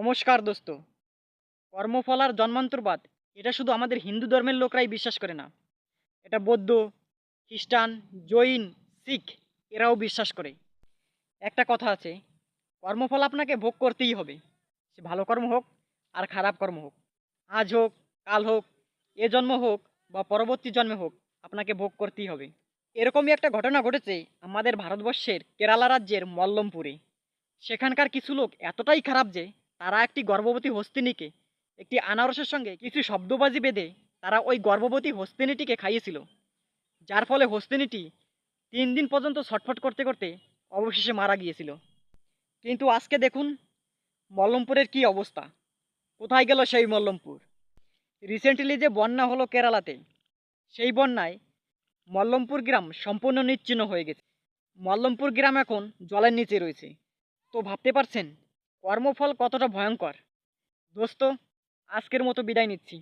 নমস্কার দোস্ত। কর্মফল আর জন্মান্তরবাদ এটা শুধু আমাদের হিন্দু ধর্মের লোকরাই বিশ্বাস করে না। এটা বৌদ্ধ, খ্রিস্টান, জৈন, শিখ এরাও বিশ্বাস করে। একটা কথা আছে, কর্মফল আপনাকে ভোগ করতেই হবে। সে ভালো কর্ম হোক আর খারাপ কর্ম হোক, আজ হোক, কাল হোক, এ জন্ম হোক বা পরবর্তী জন্মে হোক, আপনাকে ভোগ করতেই হবে। এরকমই একটা ঘটনা ঘটেছে আমাদের ভারতবর্ষের কেরালা রাজ্যের মল্লমপুরে। সেখানকার কিছু লোক এতটাই খারাপ যে তারা একটি গর্ভবতী হস্তিনীকে একটি আনারসের সঙ্গে কিছু শব্দবাজি বেঁধে তারা ওই গর্ভবতী হস্তিনীটিকে খাইয়েছিল, যার ফলে হস্তিনীটি 3 দিন পর্যন্ত ছটফট করতে করতে অবশেষে মারা গিয়েছিল। কিন্তু আজকে দেখুন মল্লমপুরের কি অবস্থা, কোথায় গেল সেই মল্লমপুর। রিসেন্টলি যে বন্যা হলো কেরালাতে, সেই বন্যায় মল্লমপুর গ্রাম সম্পূর্ণ নিশ্চিহ্ন হয়ে গেছে। মল্লমপুর গ্রাম এখন জলের নিচে রয়েছে। তো ভাবতে পারছেন কর্মফল কতটা ভয়ঙ্কর। দোস্ত, আজকের মতো বিদায় নিচ্ছি।